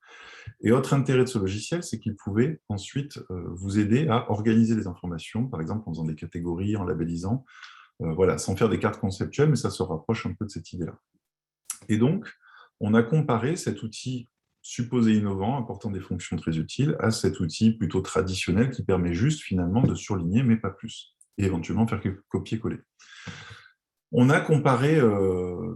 Et autre intérêt de ce logiciel, c'est qu'il pouvait ensuite vous aider à organiser les informations, par exemple en faisant des catégories, en labellisant, voilà, sans faire des cartes conceptuelles, mais ça se rapproche un peu de cette idée-là. Et donc, on a comparé cet outil supposé innovant, apportant des fonctions très utiles, à cet outil plutôt traditionnel qui permet juste finalement de surligner, mais pas plus, et éventuellement faire quelques copier-coller. On a comparé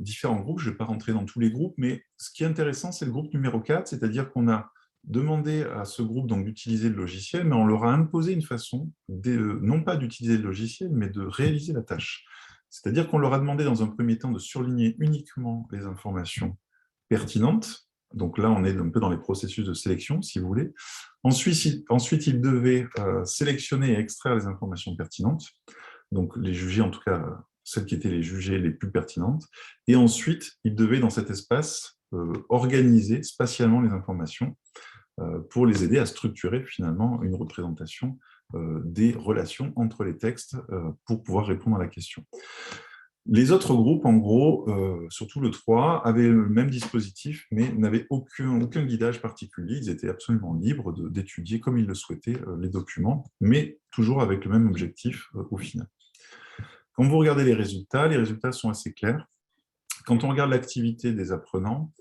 différents groupes, je ne vais pas rentrer dans tous les groupes, mais ce qui est intéressant, c'est le groupe numéro 4, c'est-à-dire qu'on a demandé à ce groupe d'utiliser le logiciel, mais on leur a imposé une façon, non pas d'utiliser le logiciel, mais de réaliser la tâche. C'est-à-dire qu'on leur a demandé dans un premier temps de surligner uniquement les informations pertinentes. Donc là, on est un peu dans les processus de sélection, si vous voulez. Ensuite ils devaient sélectionner et extraire les informations pertinentes, donc les juger, en tout cas, celles qui étaient les jugées les plus pertinentes. Et ensuite, ils devaient, dans cet espace, organiser spatialement les informations pour les aider à structurer finalement une représentation des relations entre les textes pour pouvoir répondre à la question. Les autres groupes, en gros, surtout le 3, avaient le même dispositif, mais n'avaient aucun guidage particulier. Ils étaient absolument libres d'étudier comme ils le souhaitaient les documents, mais toujours avec le même objectif au final. Quand vous regardez les résultats sont assez clairs. Quand on regarde l'activité des apprenants,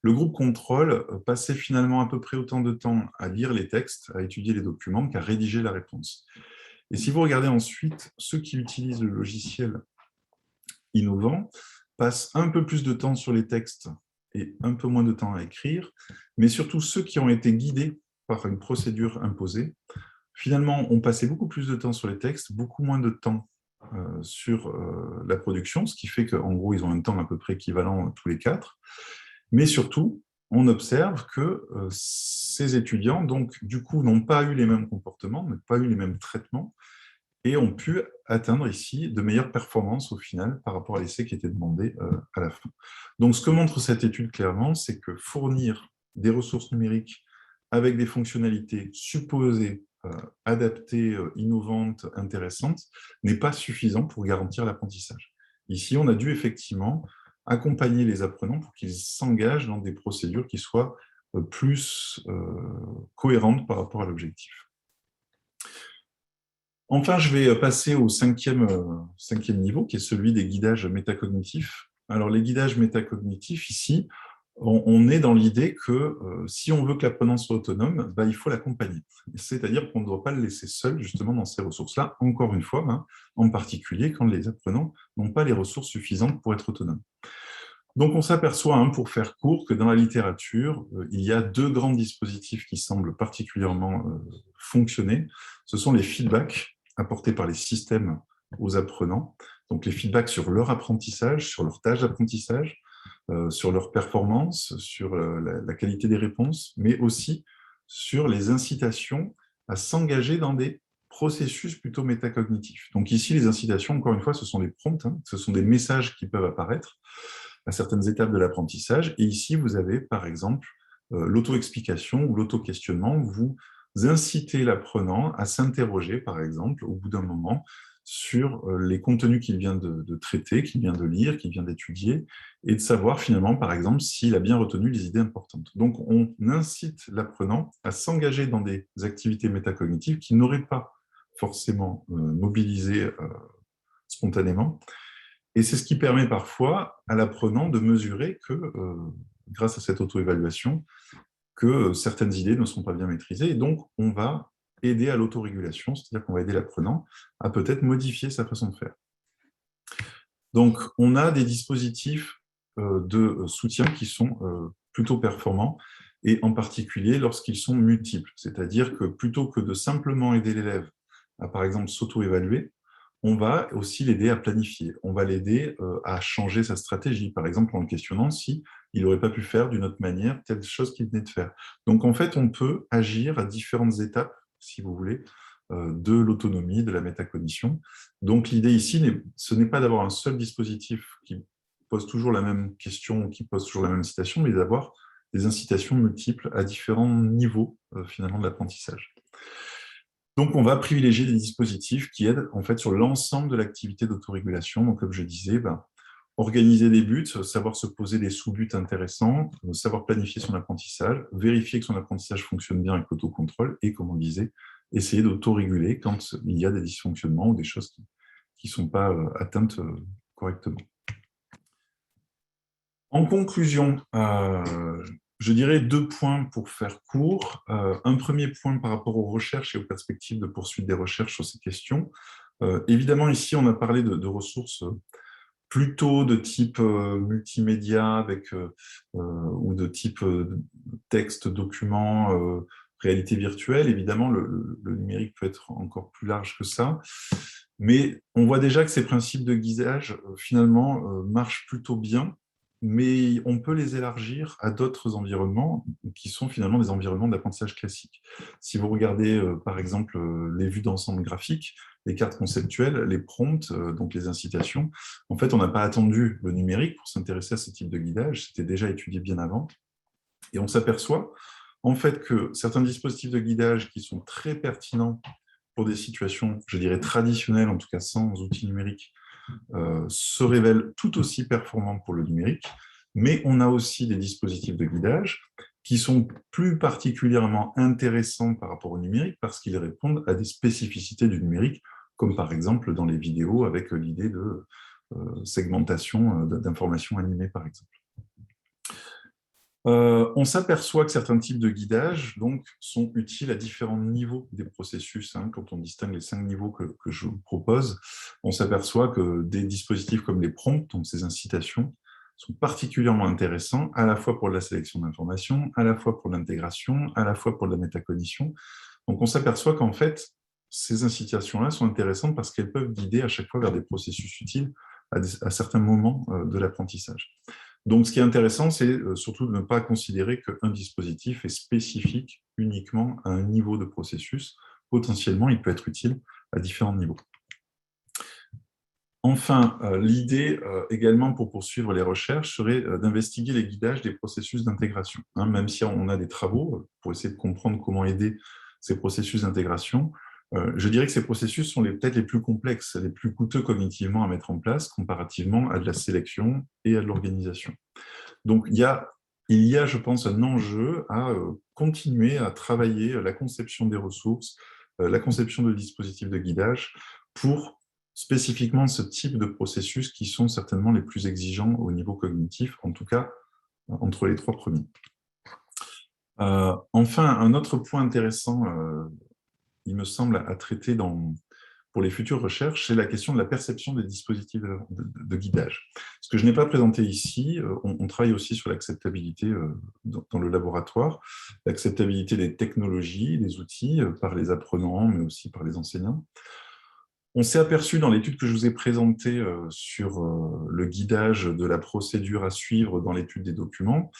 le groupe contrôle passait finalement à peu près autant de temps à lire les textes, à étudier les documents, qu'à rédiger la réponse. Et si vous regardez ensuite ceux qui utilisent le logiciel innovant, passent un peu plus de temps sur les textes et un peu moins de temps à écrire, mais surtout ceux qui ont été guidés par une procédure imposée, finalement, ont passé beaucoup plus de temps sur les textes, beaucoup moins de temps sur la production, ce qui fait qu'en gros, ils ont un temps à peu près équivalent tous les 4. Mais surtout, on observe que ces étudiants, donc, du coup, n'ont pas eu les mêmes comportements, n'ont pas eu les mêmes traitements, et ont pu atteindre ici de meilleures performances au final par rapport à l'essai qui était demandé à la fin. Donc, ce que montre cette étude clairement, c'est que fournir des ressources numériques avec des fonctionnalités supposées adaptées, innovantes, intéressantes, n'est pas suffisant pour garantir l'apprentissage. Ici, on a dû effectivement accompagner les apprenants pour qu'ils s'engagent dans des procédures qui soient plus cohérentes par rapport à l'objectif. Enfin, je vais passer au cinquième niveau, qui est celui des guidages métacognitifs. Alors, les guidages métacognitifs, ici, on est dans l'idée que si on veut que l'apprenant soit autonome, il faut l'accompagner. C'est-à-dire qu'on ne doit pas le laisser seul, justement, dans ces ressources-là, encore une fois, en particulier quand les apprenants n'ont pas les ressources suffisantes pour être autonomes. Donc, on s'aperçoit, pour faire court, que dans la littérature, il y a 2 grands dispositifs qui semblent particulièrement fonctionner. Ce sont les feedbacks apportés par les systèmes aux apprenants, donc les feedbacks sur leur apprentissage, sur leur tâche d'apprentissage, sur leur performance, sur la qualité des réponses, mais aussi sur les incitations à s'engager dans des processus plutôt métacognitifs. Donc ici, les incitations, encore une fois, ce sont des prompts, ce sont des messages qui peuvent apparaître à certaines étapes de l'apprentissage. Et ici, vous avez, par exemple, l'auto-explication ou l'auto-questionnement. Vous incitez l'apprenant à s'interroger, par exemple, au bout d'un moment, sur les contenus qu'il vient de traiter, qu'il vient de lire, qu'il vient d'étudier, et de savoir finalement, par exemple, s'il a bien retenu les idées importantes. Donc, on incite l'apprenant à s'engager dans des activités métacognitives qu'il n'aurait pas forcément mobilisées spontanément. Et c'est ce qui permet parfois à l'apprenant de mesurer que, grâce à cette auto-évaluation, que certaines idées ne sont pas bien maîtrisées. Et donc, on va aider à l'autorégulation, c'est-à-dire qu'on va aider l'apprenant à peut-être modifier sa façon de faire. Donc, on a des dispositifs de soutien qui sont plutôt performants, et en particulier lorsqu'ils sont multiples. C'est-à-dire que plutôt que de simplement aider l'élève à, par exemple, s'auto-évaluer, on va aussi l'aider à planifier. On va l'aider à changer sa stratégie, par exemple en le questionnant si il n'aurait pas pu faire d'une autre manière telle chose qu'il venait de faire. Donc, en fait, on peut agir à différentes étapes, si vous voulez, de l'autonomie, de la métacognition. Donc, l'idée ici, ce n'est pas d'avoir un seul dispositif qui pose toujours la même question, qui pose toujours la même citation, mais d'avoir des incitations multiples à différents niveaux, finalement, de l'apprentissage. Donc, on va privilégier des dispositifs qui aident en fait sur l'ensemble de l'activité d'autorégulation. Donc, comme je disais, organiser des buts, savoir se poser des sous-buts intéressants, savoir planifier son apprentissage, vérifier que son apprentissage fonctionne bien avec l'autocontrôle et, comme on disait, essayer d'autoréguler quand il y a des dysfonctionnements ou des choses qui ne sont pas atteintes correctement. En conclusion, Je dirais 2 points pour faire court. Un premier point par rapport aux recherches et aux perspectives de poursuite des recherches sur ces questions. Évidemment, ici, on a parlé de ressources plutôt de type multimédia ou de type texte, document, réalité virtuelle. Évidemment, le numérique peut être encore plus large que ça. Mais on voit déjà que ces principes de guidage, finalement, marchent plutôt bien, mais on peut les élargir à d'autres environnements qui sont finalement des environnements d'apprentissage classiques. Si vous regardez, par exemple, les vues d'ensemble graphiques, les cartes conceptuelles, les prompts, donc les incitations, en fait, on n'a pas attendu le numérique pour s'intéresser à ce type de guidage, c'était déjà étudié bien avant. Et on s'aperçoit, en fait, que certains dispositifs de guidage qui sont très pertinents pour des situations, je dirais, traditionnelles, en tout cas sans outils numériques, se révèlent tout aussi performants pour le numérique, mais on a aussi des dispositifs de guidage qui sont plus particulièrement intéressants par rapport au numérique parce qu'ils répondent à des spécificités du numérique, comme par exemple dans les vidéos avec l'idée de segmentation d'informations animées, par exemple. On s'aperçoit que certains types de guidage donc, sont utiles à différents niveaux des processus. Quand on distingue les 5 niveaux que je vous propose, on s'aperçoit que des dispositifs comme les prompts, donc ces incitations, sont particulièrement intéressants à la fois pour la sélection d'informations, à la fois pour l'intégration, à la fois pour la métacognition. Donc on s'aperçoit qu'en fait, ces incitations-là sont intéressantes parce qu'elles peuvent guider à chaque fois vers des processus utiles à certains moments de l'apprentissage. Donc, ce qui est intéressant, c'est surtout de ne pas considérer qu'un dispositif est spécifique uniquement à un niveau de processus. Potentiellement, il peut être utile à différents niveaux. Enfin, l'idée également pour poursuivre les recherches serait d'investiguer les guidages des processus d'intégration. Même si on a des travaux pour essayer de comprendre comment aider ces processus d'intégration, je dirais que ces processus sont peut-être les plus complexes, les plus coûteux cognitivement à mettre en place comparativement à de la sélection et à de l'organisation. Donc, il y a, je pense, un enjeu à continuer à travailler la conception des ressources, la conception de dispositifs de guidage pour spécifiquement ce type de processus qui sont certainement les plus exigeants au niveau cognitif, en tout cas entre les 3 premiers. Enfin, un autre point intéressant, il me semble, à traiter pour les futures recherches, c'est la question de la perception des dispositifs de guidage. Ce que je n'ai pas présenté ici, on travaille aussi sur l'acceptabilité dans le laboratoire, l'acceptabilité des technologies, des outils, par les apprenants, mais aussi par les enseignants. On s'est aperçu dans l'étude que je vous ai présentée sur le guidage de la procédure à suivre dans l'étude des documents,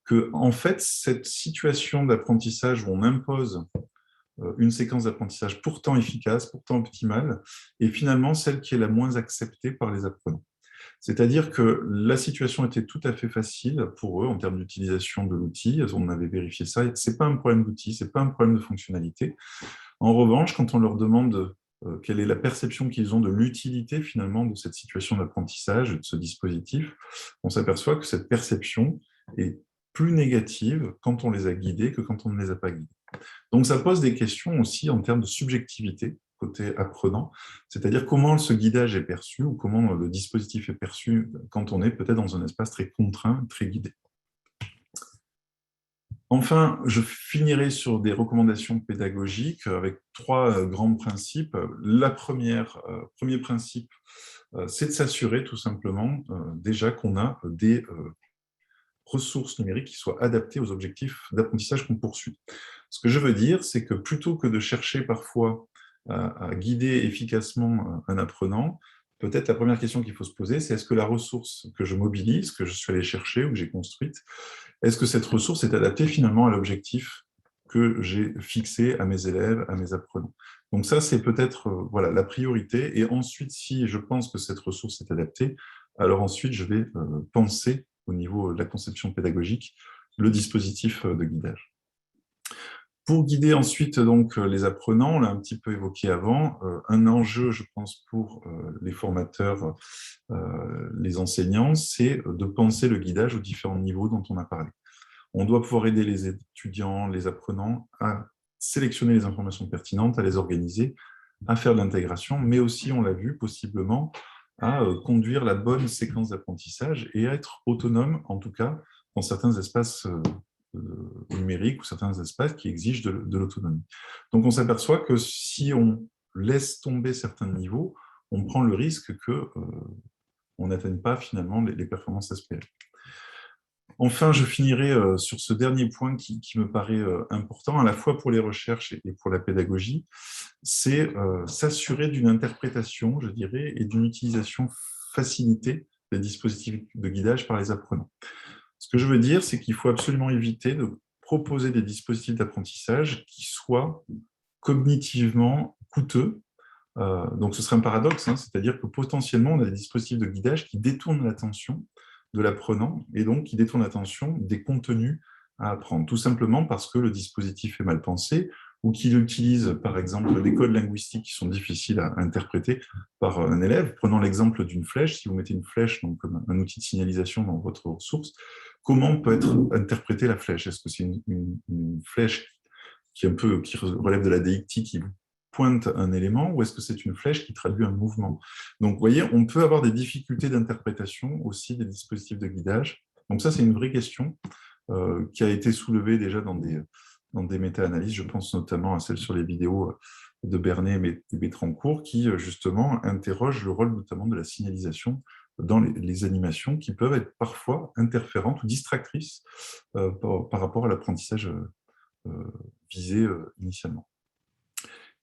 que, en fait, cette situation d'apprentissage où on impose une séquence d'apprentissage pourtant efficace, pourtant optimale, et finalement celle qui est la moins acceptée par les apprenants. C'est-à-dire que la situation était tout à fait facile pour eux en termes d'utilisation de l'outil, on avait vérifié ça, ce n'est pas un problème d'outil, ce n'est pas un problème de fonctionnalité. En revanche, quand on leur demande quelle est la perception qu'ils ont de l'utilité finalement de cette situation d'apprentissage, de ce dispositif, on s'aperçoit que cette perception est plus négative quand on les a guidés que quand on ne les a pas guidés. Donc, ça pose des questions aussi en termes de subjectivité, côté apprenant, c'est-à-dire comment ce guidage est perçu ou comment le dispositif est perçu quand on est peut-être dans un espace très contraint, très guidé. Enfin, je finirai sur des recommandations pédagogiques avec 3 grands principes. Premier principe, c'est de s'assurer tout simplement déjà qu'on a des ressources numériques qui soient adaptées aux objectifs d'apprentissage qu'on poursuit. Ce que je veux dire, c'est que plutôt que de chercher parfois à guider efficacement un apprenant, peut-être la première question qu'il faut se poser, c'est est-ce que la ressource que je mobilise, que je suis allé chercher ou que j'ai construite, est-ce que cette ressource est adaptée finalement à l'objectif que j'ai fixé à mes élèves, à mes apprenants. Donc ça, c'est peut-être voilà, la priorité. Et ensuite, si je pense que cette ressource est adaptée, alors ensuite, je vais penser au niveau de la conception pédagogique le dispositif de guidage. Pour guider ensuite donc, les apprenants, on l'a un petit peu évoqué avant, un enjeu, je pense, pour les formateurs, les enseignants, c'est de penser le guidage aux différents niveaux dont on a parlé. On doit pouvoir aider les étudiants, les apprenants à sélectionner les informations pertinentes, à les organiser, à faire de l'intégration, mais aussi, on l'a vu, possiblement, à conduire la bonne séquence d'apprentissage et à être autonome, en tout cas, dans certains espaces numériques ou certains espaces qui exigent de l'autonomie. Donc, on s'aperçoit que si on laisse tomber certains niveaux, on prend le risque qu'on n'atteigne pas finalement les performances SPL. Enfin, je finirai sur ce dernier point qui me paraît important, à la fois pour les recherches et pour la pédagogie, c'est s'assurer d'une interprétation, je dirais, et d'une utilisation facilitée des dispositifs de guidage par les apprenants. Ce que je veux dire, c'est qu'il faut absolument éviter de proposer des dispositifs d'apprentissage qui soient cognitivement coûteux. Donc, ce serait un paradoxe, hein, c'est-à-dire que potentiellement, on a des dispositifs de guidage qui détournent l'attention de l'apprenant et donc qui détournent l'attention des contenus à apprendre, tout simplement parce que le dispositif est mal pensé ou qu'il utilise, par exemple, des codes linguistiques qui sont difficiles à interpréter par un élève. Prenons l'exemple d'une flèche. Si vous mettez une flèche, donc comme un outil de signalisation dans votre ressource, comment peut être interprétée la flèche? Est-ce que c'est une flèche qui relève de la déictie, qui pointe un élément, ou est-ce que c'est une flèche qui traduit un mouvement? Donc, vous voyez, on peut avoir des difficultés d'interprétation aussi des dispositifs de guidage. Donc ça, c'est une vraie question qui a été soulevée déjà dans des méta-analyses. Je pense notamment à celle sur les vidéos de Bernet et Bétrancourt, qui justement interrogent le rôle notamment de la signalisation dans les animations, qui peuvent être parfois interférentes ou distractrices par rapport à l'apprentissage visé initialement.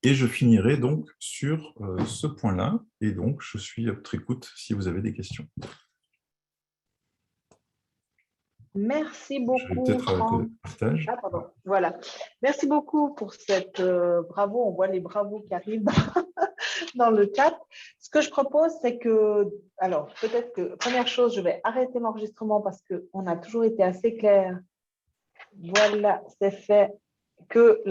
Et je finirai donc sur ce point-là, et donc je suis à votre écoute si vous avez des questions. Merci beaucoup. Je vais peut-être arrêter le partage. Ah, pardon. Voilà. Merci beaucoup pour cette bravo. On voit les bravos qui arrivent dans le chat. Ce que je propose, c'est que, alors peut-être que, première chose, je vais arrêter l'enregistrement parce qu'on a toujours été assez clair. Voilà, c'est fait que la